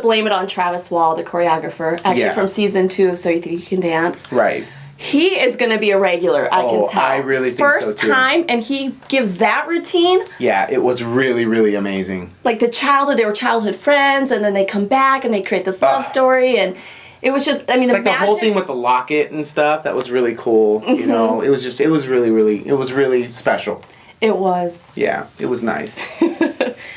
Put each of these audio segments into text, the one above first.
blame it on Travis Wall, the choreographer, actually from season 2 of So You Think You Can Dance. Right. He is going to be a regular, I can tell. I really think so, too. First time, and he gives that routine. Yeah, it was really, really amazing. Like they were childhood friends, and then they come back and they create this love story, and it was just, I mean, it's the whole thing with the locket and stuff, that was really cool, you know? It was really special. It was. Yeah, it was nice.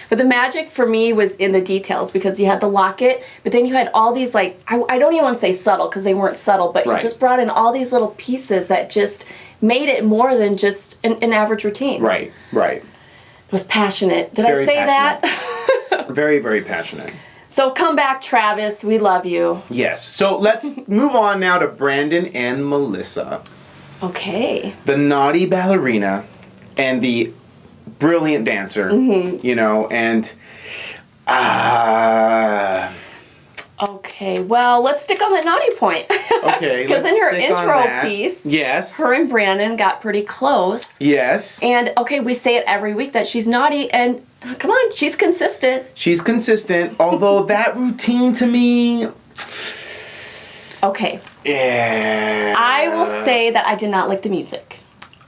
But the magic for me was in the details, because you had the locket, but then you had all these, like, I don't even want to say subtle, because they weren't subtle, but you just brought in all these little pieces that just made it more than just an average routine. Right. It was passionate. Did I say that? Very, very passionate. So come back, Travis. We love you. Yes. So let's move on now to Brandon and Melissa. Okay. The naughty ballerina and the brilliant dancer, you know, and okay, well, let's stick on the naughty point. Okay, because in her intro piece, her and Brandon got pretty close. Yes. And okay, we say it every week that she's naughty, and come on, she's consistent. She's consistent, although that routine to me. Okay. Yeah. I will say that I did not like the music.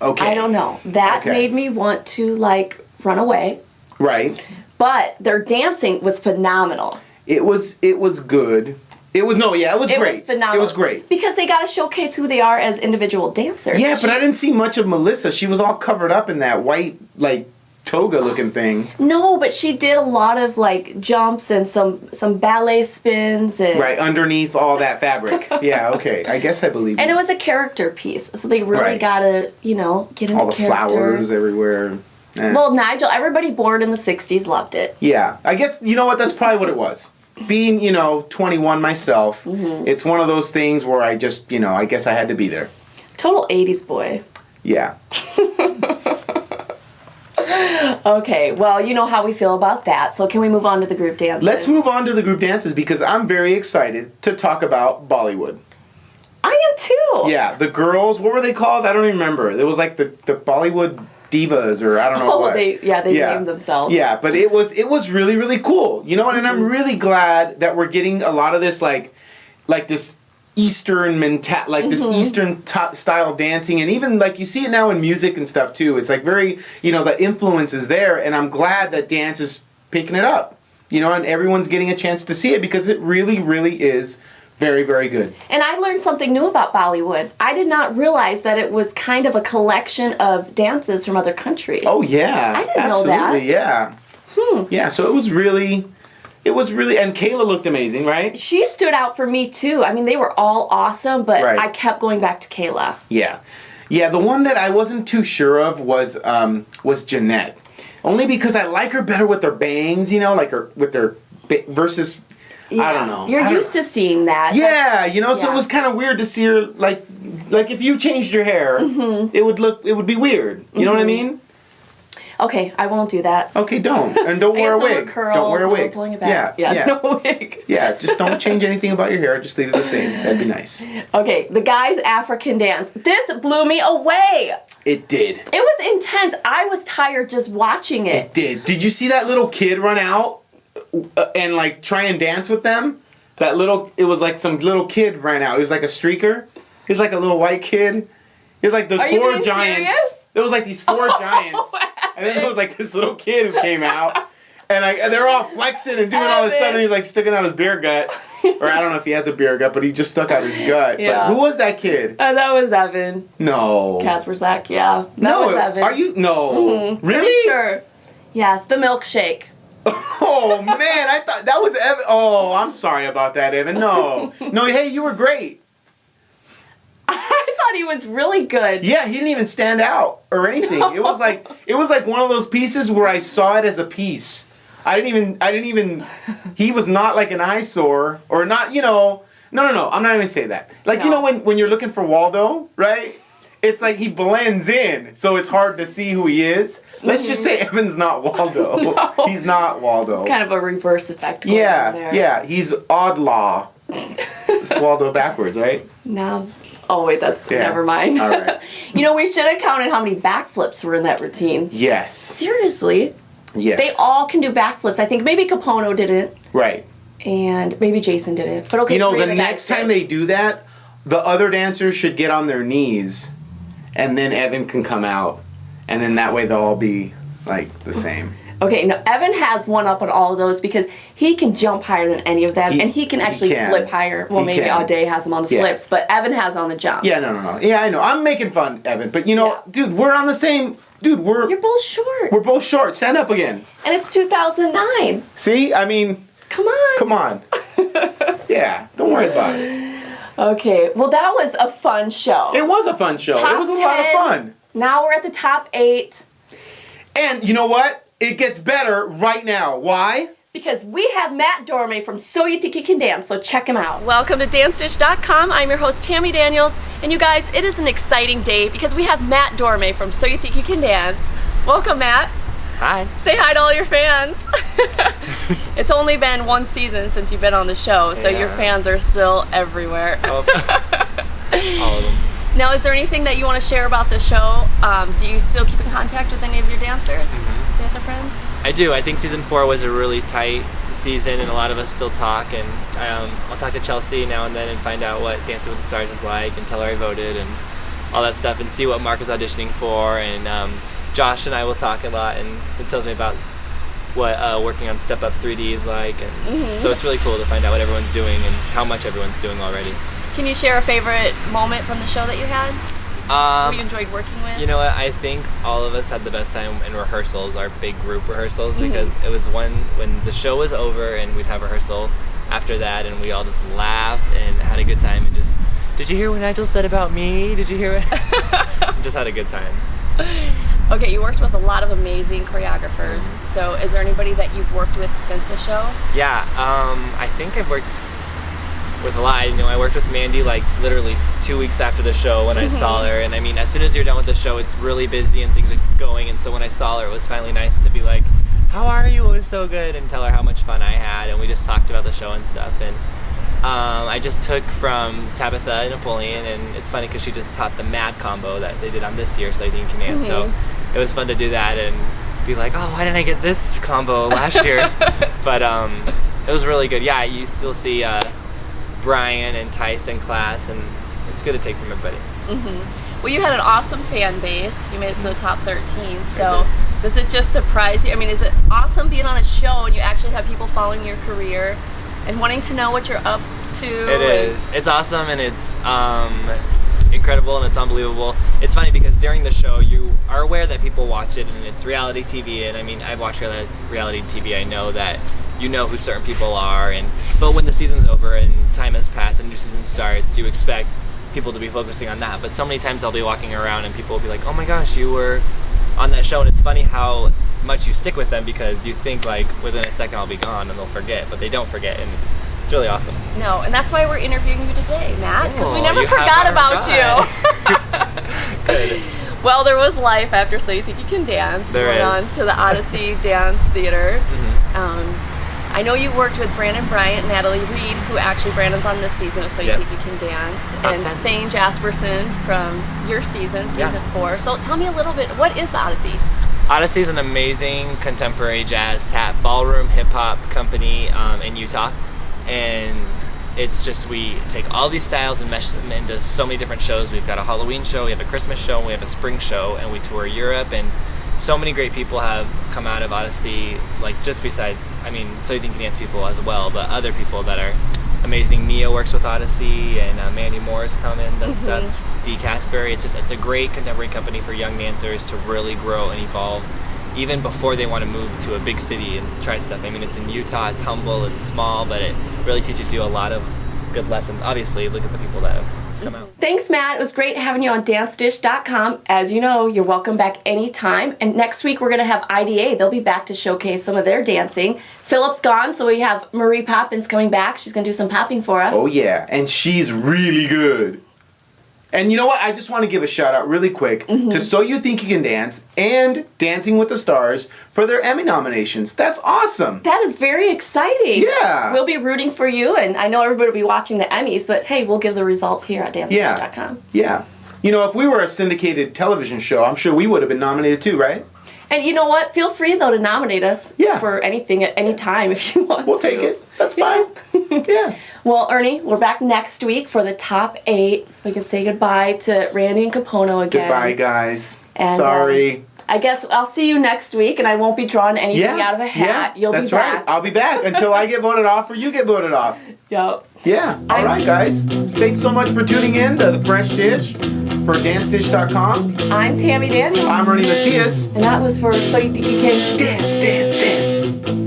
Okay. I don't know. That made me want to, like, run away. Right. But their dancing was phenomenal. It was good. It was great. It was phenomenal. It was great. Because they got to showcase who they are as individual dancers. Yeah, but I didn't see much of Melissa. She was all covered up in that white, like, toga-looking thing. No, but she did a lot of, like, jumps and some ballet spins. And right, underneath all that fabric. Yeah, okay. I guess I believe And you. it was a character piece, so they really got to, you know, get into all the character. flowers everywhere. Well, Nigel, everybody born in the 60s loved it. Yeah, I guess, you know what, that's probably what it was. Being, you know, 21 myself, it's one of those things where I just, you know, I guess I had to be there. Total 80s boy. Yeah. Okay, well, you know how we feel about that, so can we move on to the group dances? Let's move on to the group dances, because I'm very excited to talk about Bollywood. I am too. Yeah, the girls, what were they called? I don't even remember. It was like the Bollywood divas, or I don't know what. They named themselves. Yeah, but it was really, really cool. You know, and I'm really glad that we're getting a lot of this, like this Eastern this Eastern style dancing, and even like you see it now in music and stuff too. It's like very, you know, the influence is there, and I'm glad that dance is picking it up, you know, and everyone's getting a chance to see it, because it really, really is very, very good. And I learned something new about Bollywood. I did not realize that it was kind of a collection of dances from other countries. Oh yeah, I didn't know that. Absolutely, yeah. Yeah, so it was really, and Kayla looked amazing, right? She stood out for me too. I mean, they were all awesome, but I kept going back to Kayla. Yeah. Yeah, the one that I wasn't too sure of was Janette. Only because I like her better with her bangs, you know, like her with her versus, I don't know. You're used to seeing that. Yeah, you know, so it was kind of weird to see her, like if you changed your hair, it would be weird. You know what I mean? Okay, I won't do that. Okay, don't. And don't wear a wig. Curls, don't wear a wig. Pulling it back. Yeah, no wig. Yeah, just don't change anything about your hair. Just leave it the same. That'd be nice. Okay, the guys' African dance. This blew me away. It did. It was intense. I was tired just watching it. It did. Did you see that little kid run out and like try and dance with them? It was like some little kid ran out. He was like a streaker. He was like a little white kid. He was like those 4 giants. Serious? There was like these 4 giants. And then there was like this little kid who came out. And they're all flexing and doing all this stuff. And he's like sticking out his beer gut. Or I don't know if he has a beer gut, but he just stuck out his gut. Yeah. But who was that kid? That was Evan. No. Kasperzak, yeah. That was Evan. Are you? No. Mm-hmm. Really? Pretty sure. Yes, the milkshake. Oh, man. I thought that was Evan. Oh, I'm sorry about that, Evan. No. No, hey, you were great. I thought he was really good. Yeah, he didn't even stand out or anything. No. It was like one of those pieces where I saw it as a piece. I didn't even he was not like an eyesore or not, you know. No, I'm not even say that. Like, you know when you're looking for Waldo, right? It's like he blends in, so it's hard to see who he is. Let's just say Evan's not Waldo. No. He's not Waldo. It's kind of a reverse effect. Yeah, he's Oddlaw. It's Waldo backwards, right? No. Oh, wait, never mind. All right. You know, we should have counted how many backflips were in that routine. Yes. Seriously. Yes. They all can do backflips. I think maybe Kupono didn't. Right. and maybe Jason did it. But okay, you know, the next time they do that, the other dancers should get on their knees, and then Evan can come out, and then that way they'll all be like the same. Okay, no, Evan has one up on all of those because he can jump higher than any of them, and he can actually flip higher. Well, maybe Audet has him on the flips, but Evan has on the jumps. Yeah, no. Yeah, I know. I'm making fun, Evan, but you know, dude, we're on the same. Dude, You're both short. We're both short. Stand up again. And it's 2009. See, I mean. Come on. Come on. Yeah, don't worry about it. Okay, well, that was a fun show. It was a fun show. Top it was a 10. lot of fun. Now we're at the top 8. And you know what? It gets better right now. Why? Because we have Matt Dorame from So You Think You Can Dance, so check him out. Welcome to DanceDish.com. I'm your host, Tami Daniels. And you guys, it is an exciting day because we have Matt Dorame from So You Think You Can Dance. Welcome, Matt. Hi. Say hi to all your fans. It's only been one season since you've been on the show, so your fans are still everywhere. Oh. All of them. Now, is there anything that you want to share about the show? Do you still keep in contact with any of your dancers, dancer friends? I do. I think season 4 was a really tight season, and a lot of us still talk. And I'll talk to Chelsea now and then and find out what Dancing with the Stars is like, and tell her I voted and all that stuff, and see what Mark is auditioning for. And Josh and I will talk a lot, and it tells me about what working on Step Up 3D is like. And so it's really cool to find out what everyone's doing and how much everyone's doing already. Can you share a favorite moment from the show that you had? Who you enjoyed working with? You know what? I think all of us had the best time in rehearsals, our big group rehearsals, because it was when the show was over and we'd have rehearsal after that, and we all just laughed and had a good time and just, did you hear what Nigel said about me? Did you hear it? Just had a good time. Okay, you worked with a lot of amazing choreographers. So is there anybody that you've worked with since the show? Yeah, I think I've worked with a lot. You know, I worked with Mandy like literally 2 weeks after the show when I saw her, and I mean, as soon as you're done with the show, it's really busy and things are going, and so when I saw her, it was finally nice to be like, how are you? It was so good, and tell her how much fun I had, and we just talked about the show and stuff. And I just took from Tabitha and Napoleon, and it's funny because she just taught the Mad combo that they did on this year, So You Think You Can Dance. So it was fun to do that and be like, oh, why didn't I get this combo last year? But it was really good. Yeah, you still see Brian and Tyce in class, and it's good to take from everybody. Well, you had an awesome fan base. You made it to the top 13. So does it just surprise you? I mean, is it awesome being on a show and you actually have people following your career and wanting to know what you're up to? It is. It's awesome, and it's incredible, and it's unbelievable. It's funny because during the show, you are aware that people watch it, and it's reality TV. And I mean, I've watched reality TV. I know that you know who certain people are, but when the season's over and time has passed and a new season starts, you expect people to be focusing on that. But so many times I'll be walking around and people will be like, oh my gosh, you were on that show. And it's funny how much you stick with them because you think like within a second I'll be gone and they'll forget, but they don't forget, and it's really awesome. No, and that's why we're interviewing you today, Matt, because we never forgot about you. Good. Well, there was life after So You Think You Can Dance. There went is. on to the Odyssey Dance Theater. I know you worked with Brandon Bryant and Natalie Reed, who actually Brandon's on this season of So You Think You Can Dance, and Thane Jasperson from your season 4. So tell me a little bit, what is the Odyssey? Odyssey is an amazing contemporary jazz tap ballroom hip hop company in Utah, and it's just, we take all these styles and mesh them into so many different shows. We've got a Halloween show, we have a Christmas show, and we have a spring show, and we tour Europe, and so many great people have come out of Odyssey, like just besides, I mean, So You Think You Can Dance people as well, but other people that are amazing. Mia works with Odyssey, and Mandy Moore's come in, done stuff. Dee Casberry. It's a great contemporary company for young dancers to really grow and evolve, even before they want to move to a big city and try stuff. I mean, it's in Utah, it's humble, it's small, but it really teaches you a lot of good lessons. Obviously, look at the people that have come out. Thanks, Matt. It was great having you on DanceDish.com. As you know, you're welcome back anytime. And next week, we're going to have IDA. They'll be back to showcase some of their dancing. Philip's gone, so we have Marie Poppins coming back. She's going to do some popping for us. Oh, yeah. And she's really good. And you know what? I just want to give a shout out really quick to So You Think You Can Dance and Dancing with the Stars for their Emmy nominations. That's awesome. That is very exciting. Yeah. We'll be rooting for you, and I know everybody will be watching the Emmys, but hey, we'll give the results here at DanceDish.com. Yeah. You know, if we were a syndicated television show, I'm sure we would have been nominated too, right? And you know what? Feel free, though, to nominate us Yeah. for anything at any time if you want We'll to. take it. That's fine. Yeah. Well, Ernie, we're back next week for the top 8. We can say goodbye to Randi and Kupono again. Goodbye, guys. And, Sorry. I guess I'll see you next week, and I won't be drawing anything out of a hat. You'll that's be back. right. I'll be back until I get voted off or you get voted off. Yep. Yeah. All right, guys. Thanks so much for tuning in to The Fresh Dish for dancedish.com. I'm Tami Daniels. I'm Ernie Macias. And that was for So You Think You Can Dance, dance, dance.